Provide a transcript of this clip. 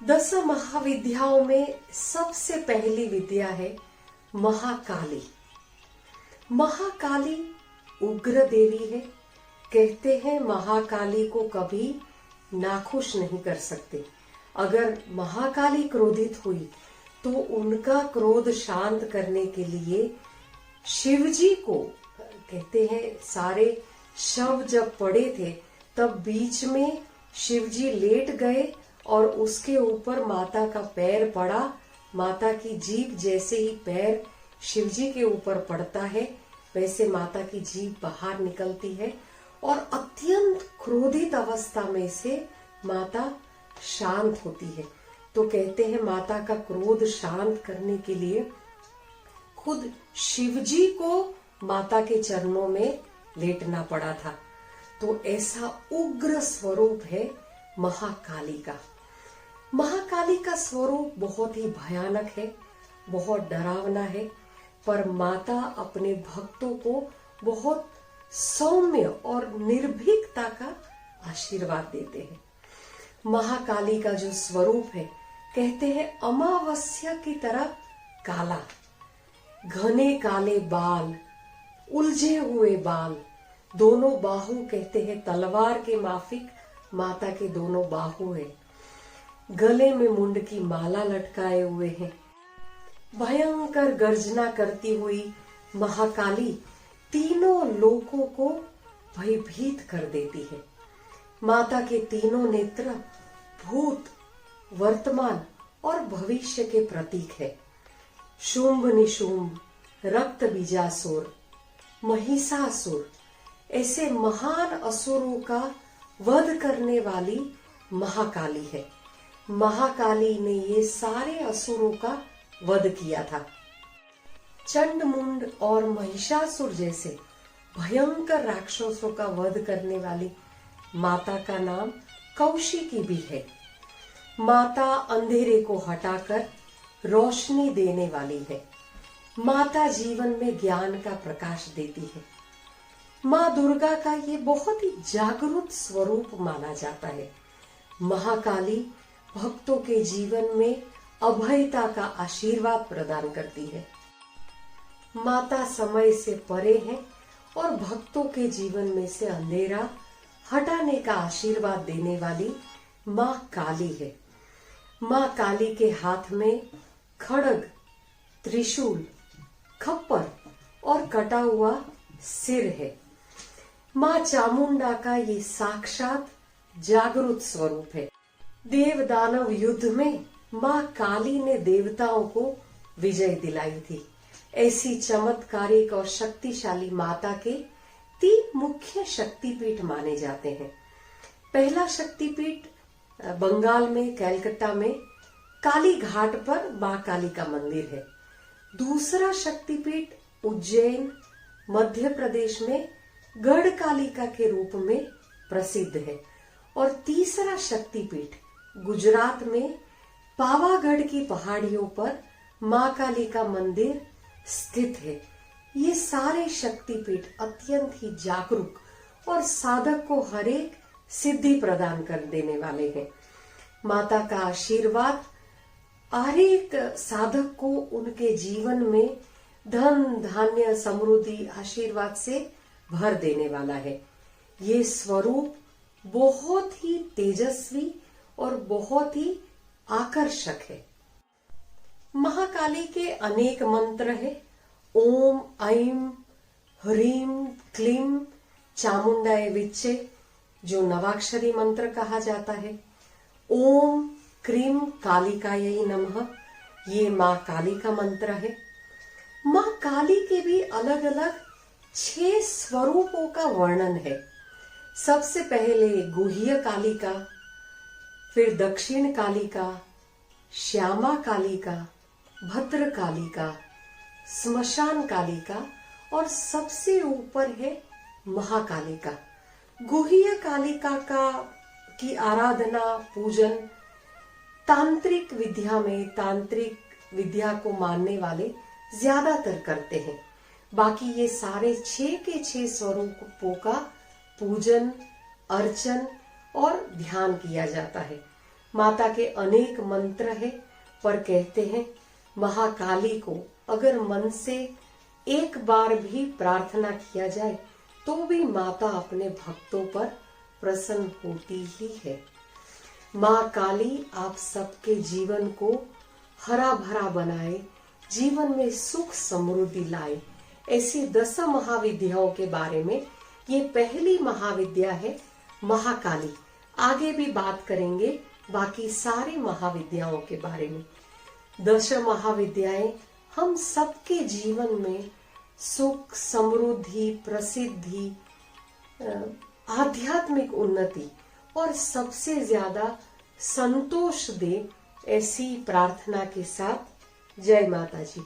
दस महाविद्याओं में सबसे पहली विद्या है महाकाली। महाकाली उग्र देवी है। कहते हैं महाकाली को कभी नाखुश नहीं कर सकते। अगर महाकाली क्रोधित हुई तो उनका क्रोध शांत करने के लिए शिवजी को, कहते हैं सारे शव जब पड़े थे तब बीच में शिवजी लेट गए और उसके ऊपर माता का पैर पड़ा। माता की जीभ जैसे ही पैर शिवजी के ऊपर पड़ता है वैसे माता की जीभ बाहर निकलती है और अत्यंत क्रोधित अवस्था में से माता शांत होती है। तो कहते हैं माता का क्रोध शांत करने के लिए खुद शिवजी को माता के चरणों में लेटना पड़ा था। तो ऐसा उग्र स्वरूप है महाकाली का। महाकाली का स्वरूप बहुत ही भयानक है, बहुत डरावना है, पर माता अपने भक्तों को बहुत सौम्य और निर्भीकता का आशीर्वाद देते हैं। महाकाली का जो स्वरूप है, कहते हैं अमावस्या की तरह काला, घने काले बाल, उलझे हुए बाल, दोनों बाहु कहते हैं तलवार के माफिक माता के दोनों बाहु है। गले में मुंड की माला लटकाए हुए हैं। भयंकर गर्जना करती हुई महाकाली तीनों लोकों को भयभीत कर देती है। माता के तीनों नेत्र भूत, वर्तमान और भविष्य के प्रतीक है। शुंभ निशुंभ, रक्त बीजासुर, महिषासुर, ऐसे महान असुरों का वध करने वाली महाकाली है। महाकाली ने ये सारे असुरों का वध किया था। चंडमुंड और महिषासुर जैसे भयंकर राक्षसों का वध करने वाली माता का नाम कौशिकी भी है। माता अंधेरे को हटाकर रोशनी देने वाली है। माता जीवन में ज्ञान का प्रकाश देती है। माँ दुर्गा का ये बहुत ही जागरूक स्वरूप माना जाता है। महाकाली भक्तों के जीवन में अभयता का आशीर्वाद प्रदान करती है। माता समय से परे है और भक्तों के जीवन में से अंधेरा हटाने का आशीर्वाद देने वाली माँ काली है। माँ काली के हाथ में खड्ग, त्रिशूल, खप्पर और कटा हुआ सिर है। माँ चामुंडा का ये साक्षात जागरूक स्वरूप है। देव दानव युद्ध में माँ काली ने देवताओं को विजय दिलाई थी। ऐसी चमत्कारिक और शक्तिशाली माता के 3 मुख्य शक्तिपीठ माने जाते हैं। पहला शक्तिपीठ बंगाल में कलकत्ता में काली घाट पर माँ काली का मंदिर है। दूसरा शक्तिपीठ उज्जैन मध्य प्रदेश में गढ़ कालिका के रूप में प्रसिद्ध है। और तीसरा शक्तिपीठ गुजरात में पावागढ़ की पहाड़ियों पर माँ काली का मंदिर स्थित है। ये सारे शक्तिपीठ अत्यंत ही जागरूक और साधक को हर एक सिद्धि प्रदान कर देने वाले हैं। माता का आशीर्वाद हर एक साधक को उनके जीवन में धन धान्य समृद्धि आशीर्वाद से भर देने वाला है। ये स्वरूप बहुत ही तेजस्वी और बहुत ही आकर्षक है। महाकाली के अनेक मंत्र है। ओम ऐं ह्रीं क्लीं चामुंडाय विच्चे, जो नवाक्षरी मंत्र कहा जाता है। ओम क्रीं कालिकायै नमः, ये माँ काली का मंत्र है। माँ काली के भी अलग अलग 6 स्वरूपों का वर्णन है। सबसे पहले गुह्य कालिका, फिर दक्षिण कालिका, श्यामा कालिका, भद्र कालिका, स्मशान कालिका और सबसे ऊपर है महाकालिका। गुह्य कालिका की आराधना पूजन तांत्रिक विद्या को मानने वाले ज्यादातर करते हैं। बाकी ये सारे 6 के 6 स्वरूपों का पूजन अर्चन और ध्यान किया जाता है। माता के अनेक मंत्र है, पर कहते हैं महाकाली को अगर मन से एक बार भी प्रार्थना किया जाए तो भी माता अपने भक्तों पर प्रसन्न होती ही है। माँ काली आप सबके जीवन को हरा भरा बनाए, जीवन में सुख समृद्धि लाए। ऐसी 10 महाविद्याओं के बारे में ये पहली महाविद्या है महाकाली। आगे भी बात करेंगे बाकी सारी महाविद्याओं के बारे में। 10 महाविद्याएं हम सबके जीवन में सुख समृद्धि प्रसिद्धि आध्यात्मिक उन्नति और सबसे ज्यादा संतोष दे, ऐसी प्रार्थना के साथ जय माता जी।